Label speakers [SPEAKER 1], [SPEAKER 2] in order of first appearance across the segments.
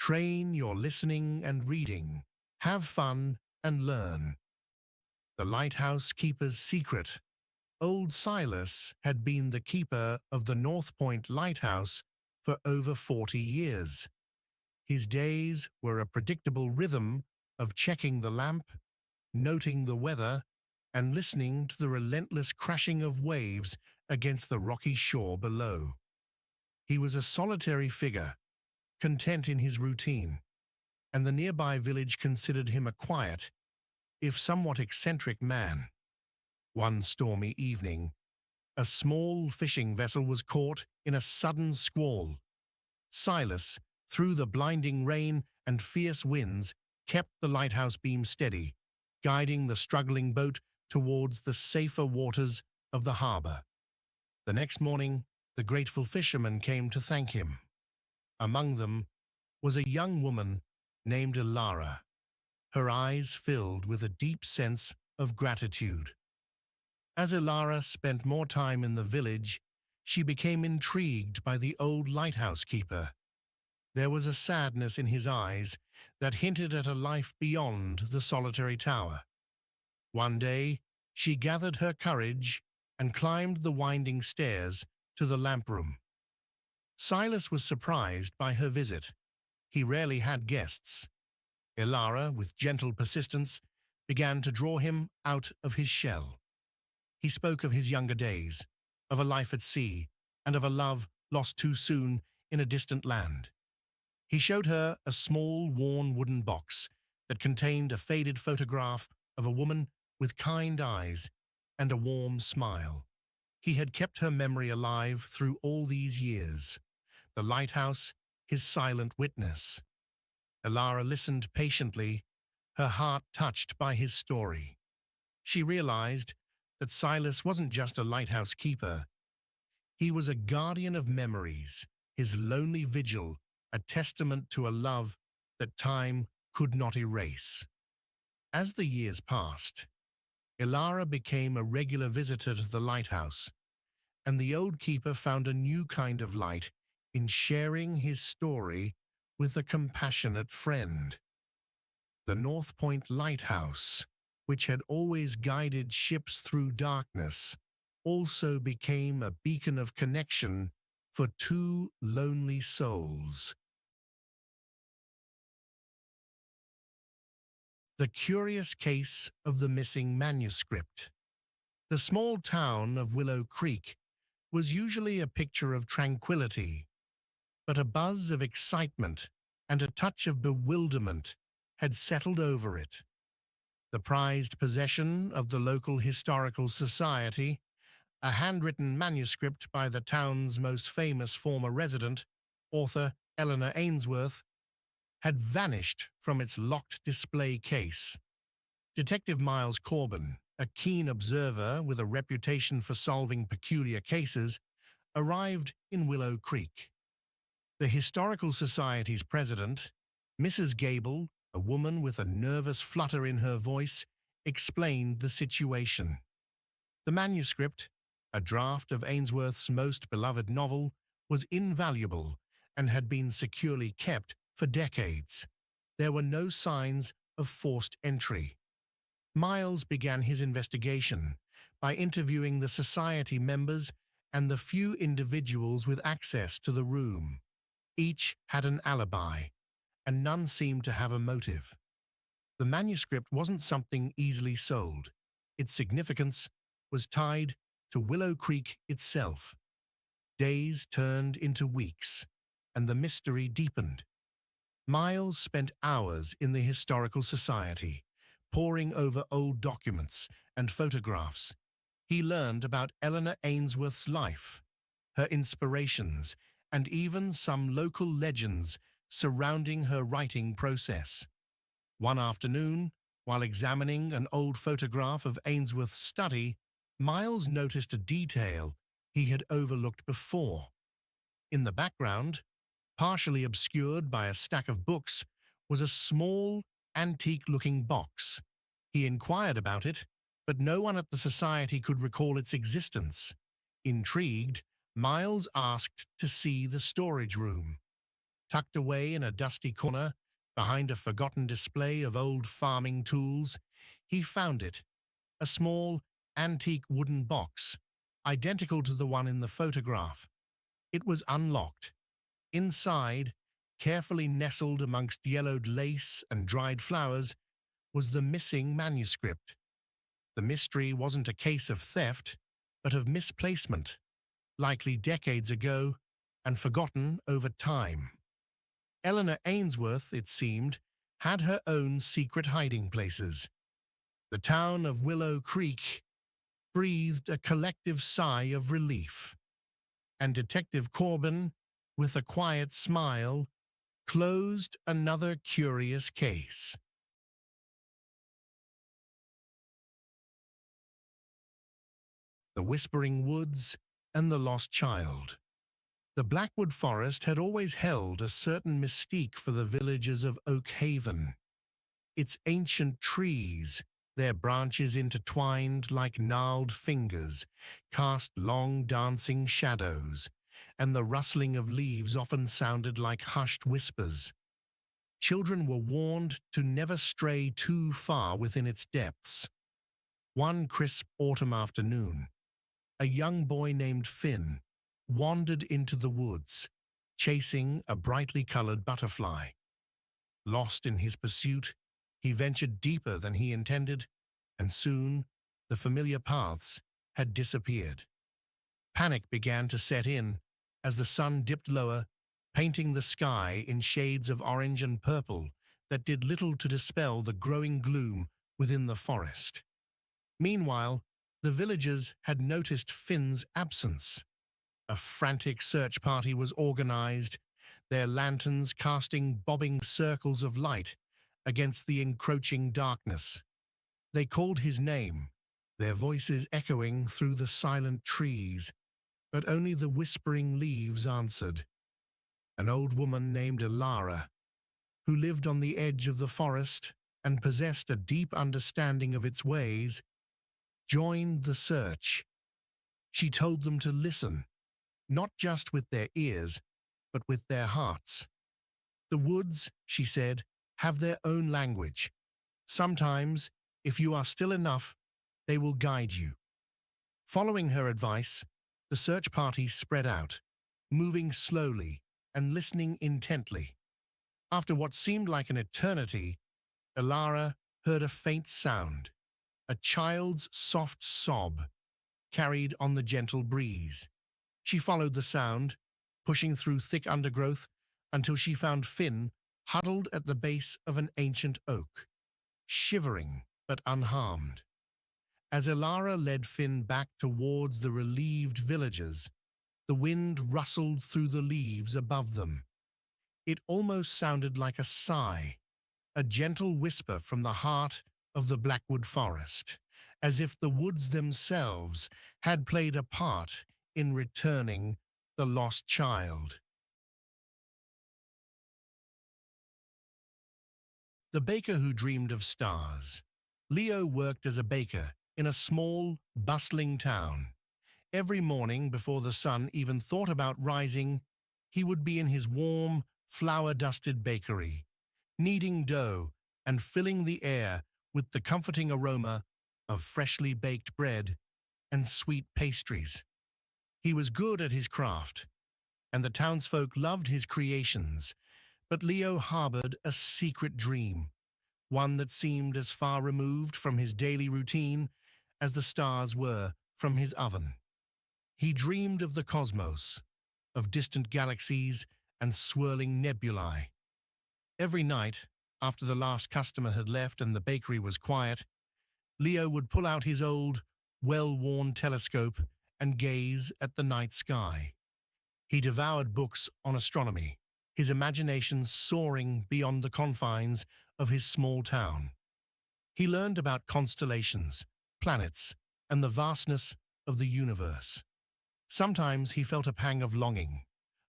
[SPEAKER 1] Train your listening and reading. Have fun and learn. The Lighthouse Keeper's Secret. Old Silas had been the keeper of the North Point Lighthouse for over 40 years. His days were a predictable rhythm of checking the lamp, noting the weather, and listening to the relentless crashing of waves against the rocky shore below. He was a solitary figure, content in his routine, and the nearby village considered him a quiet, if somewhat eccentric man. One stormy evening, a small fishing vessel was caught in a sudden squall. Silas, through the blinding rain and fierce winds, kept the lighthouse beam steady, guiding the struggling boat towards the safer waters of the harbor. The next morning, the grateful fishermen came to thank him. Among them was a young woman named Ilara, her eyes filled with a deep sense of gratitude. As Ilara spent more time in the village, she became intrigued by the old lighthouse keeper. There was a sadness in his eyes that hinted at a life beyond the solitary tower. One day, she gathered her courage and climbed the winding stairs to the lamp room. Silas was surprised by her visit. He rarely had guests. Ilara, with gentle persistence, began to draw him out of his shell. He spoke of his younger days, of a life at sea, and of a love lost too soon in a distant land. He showed her a small, worn wooden box that contained a faded photograph of a woman with kind eyes and a warm smile. He had kept her memory alive through all these years. The lighthouse, his silent witness. Ilara listened patiently, her heart touched by his story. She realized that Silas wasn't just a lighthouse keeper. He was a guardian of memories, his lonely vigil a testament to a love that time could not erase. As the years passed, Ilara became a regular visitor to the lighthouse, and the old keeper found a new kind of light in sharing his story with a compassionate friend. The North Point Lighthouse, which had always guided ships through darkness, also became a beacon of connection for two lonely souls. The curious case of the missing manuscript. The small town of Willow Creek was usually a picture of tranquility, but a buzz of excitement and a touch of bewilderment had settled over it. The prized possession of the local historical society, a handwritten manuscript by the town's most famous former resident, author Eleanor Ainsworth, had vanished from its locked display case. Detective Miles Corbin, a keen observer with a reputation for solving peculiar cases, arrived in Willow Creek. The Historical Society's president, Mrs. Gable, a woman with a nervous flutter in her voice, explained the situation. The manuscript, a draft of Ainsworth's most beloved novel, was invaluable and had been securely kept for decades. There were no signs of forced entry. Miles began his investigation by interviewing the society members and the few individuals with access to the room. Each had an alibi, and none seemed to have a motive. The manuscript wasn't something easily sold. Its significance was tied to Willow Creek itself. Days turned into weeks, and the mystery deepened. Miles spent hours in the Historical Society, poring over old documents and photographs. He learned about Eleanor Ainsworth's life, her inspirations, and even some local legends surrounding her writing process. One afternoon, while examining an old photograph of Ainsworth's study, Miles noticed a detail he had overlooked before. In the background, partially obscured by a stack of books, was a small, antique-looking box. He inquired about it, but no one at the society could recall its existence. Intrigued, Miles asked to see the storage room. Tucked away in a dusty corner, behind a forgotten display of old farming tools, he found it, a small, antique wooden box, identical to the one in the photograph. It was unlocked. Inside, carefully nestled amongst yellowed lace and dried flowers, was the missing manuscript. The mystery wasn't a case of theft, but of misplacement, likely decades ago and forgotten over time. Eleanor Ainsworth, it seemed, had her own secret hiding places. The town of Willow Creek breathed a collective sigh of relief, and Detective Corbin, with a quiet smile, closed another curious case. The Whispering Woods and the Lost Child. The Blackwood Forest had always held a certain mystique for the villagers of Oak Haven. Its ancient trees, their branches intertwined like gnarled fingers, cast long dancing shadows, and the rustling of leaves often sounded like hushed whispers. Children were warned to never stray too far within its depths. One crisp autumn afternoon, a young boy named Finn wandered into the woods, chasing a brightly colored butterfly. Lost in his pursuit, he ventured deeper than he intended, and soon the familiar paths had disappeared. Panic began to set in as the sun dipped lower, painting the sky in shades of orange and purple that did little to dispel the growing gloom within the forest. Meanwhile, the villagers had noticed Finn's absence. A frantic search party was organized, their lanterns casting bobbing circles of light against the encroaching darkness. They called his name, their voices echoing through the silent trees, but only the whispering leaves answered. An old woman named Elara, who lived on the edge of the forest and possessed a deep understanding of its ways, joined the search. She told them to listen, not just with their ears, but with their hearts. The woods, she said, have their own language. Sometimes, if you are still enough, they will guide you. Following her advice, the search party spread out, moving slowly and listening intently. After what seemed like an eternity, Elara heard a faint sound, a child's soft sob, carried on the gentle breeze. She followed the sound, pushing through thick undergrowth until she found Finn huddled at the base of an ancient oak, shivering but unharmed. As Elara led Finn back towards the relieved villagers, the wind rustled through the leaves above them. It almost sounded like a sigh, a gentle whisper from the heart of the Blackwood Forest, as if the woods themselves had played a part in returning the lost child. The Baker Who Dreamed of Stars. Leo worked as a baker in a small, bustling town. Every morning before the sun even thought about rising, he would be in his warm, flour-dusted bakery, kneading dough and filling the air with the comforting aroma of freshly baked bread and sweet pastries. He was good at his craft, and the townsfolk loved his creations, but Leo harbored a secret dream, one that seemed as far removed from his daily routine as the stars were from his oven. He dreamed of the cosmos, of distant galaxies and swirling nebulae. Every night, after the last customer had left and the bakery was quiet, Leo would pull out his old, well-worn telescope and gaze at the night sky. He devoured books on astronomy, his imagination soaring beyond the confines of his small town. He learned about constellations, planets, and the vastness of the universe. Sometimes he felt a pang of longing,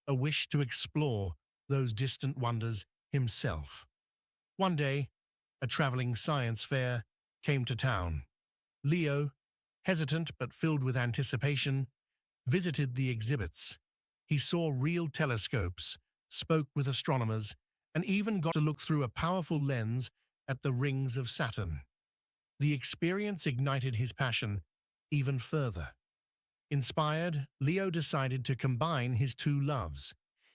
[SPEAKER 1] a wish to explore those distant wonders himself. One day, a traveling science fair came to town. Leo, hesitant but filled with anticipation, visited the exhibits. He saw real telescopes, spoke with astronomers, and even got to look through a powerful lens at the rings of Saturn. The experience ignited his passion even further. Inspired, Leo decided to combine his two loves.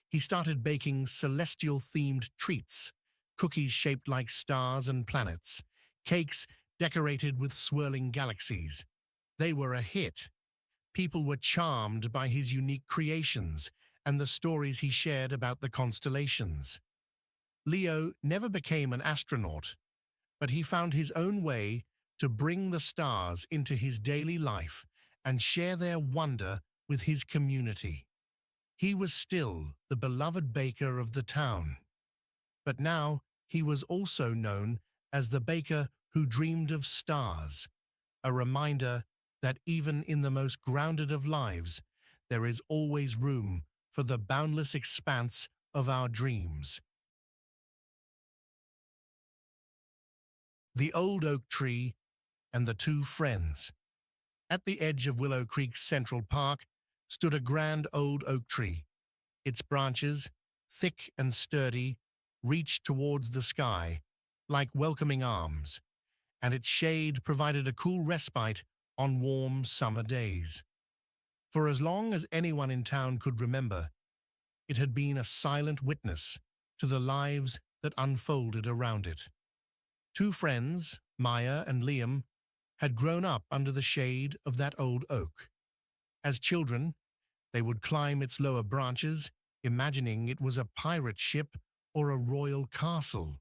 [SPEAKER 1] He started baking celestial-themed treats, cookies shaped like stars and planets, cakes decorated with swirling galaxies. They were a hit. People were charmed by his unique creations and the stories he shared about the constellations. Leo never became an astronaut, but he found his own way to bring the stars into his daily life and share their wonder with his community. He was still the beloved baker of the town, but now he was also known as the baker who dreamed of stars, a reminder that even in the most grounded of lives, there is always room for the boundless expanse of our dreams. The Old Oak Tree and the Two Friends. At the edge of Willow Creek's Central Park stood a grand old oak tree. Its branches, thick and sturdy, reached towards the sky like welcoming arms, and its shade provided a cool respite on warm summer days. For as long as anyone in town could remember, it had been a silent witness to the lives that unfolded around it. Two friends, Maya and Liam, had grown up under the shade of that old oak. As children, they would climb its lower branches, imagining it was a pirate ship or a royal castle.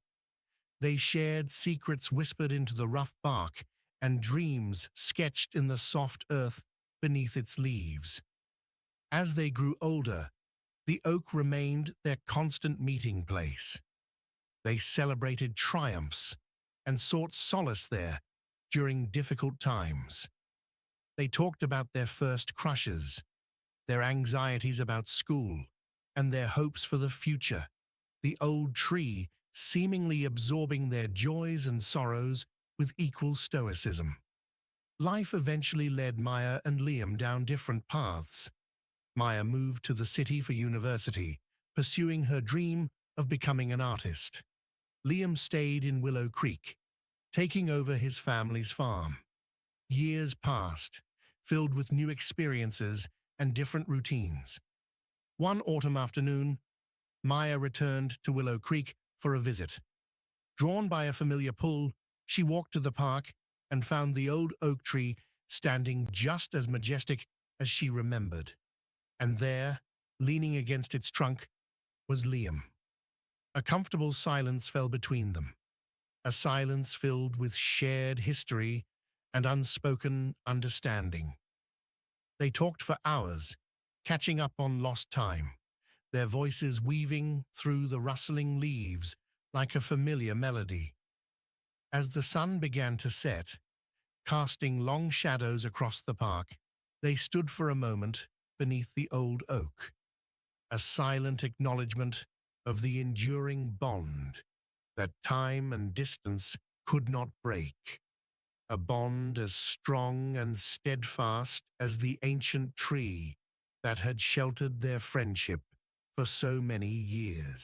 [SPEAKER 1] They shared secrets whispered into the rough bark and dreams sketched in the soft earth beneath its leaves. As they grew older, the oak remained their constant meeting place. They celebrated triumphs and sought solace there during difficult times. They talked about their first crushes, their anxieties about school, and their hopes for the future, the old tree seemingly absorbing their joys and sorrows with equal stoicism. Life eventually led Maya and Liam down different paths. Maya moved to the city for university, pursuing her dream of becoming an artist. Liam stayed in Willow Creek, taking over his family's farm. Years passed, filled with new experiences and different routines. One autumn afternoon, Maya returned to Willow Creek for a visit. Drawn by a familiar pull, she walked to the park and found the old oak tree standing just as majestic as she remembered. And there, leaning against its trunk, was Liam. A comfortable silence fell between them, a silence filled with shared history and unspoken understanding. They talked for hours, catching up on lost time, their voices weaving through the rustling leaves like a familiar melody. As the sun began to set, casting long shadows across the park, they stood for a moment beneath the old oak, a silent acknowledgement of the enduring bond that time and distance could not break, a bond as strong and steadfast as the ancient tree that had sheltered their friendship for so many years.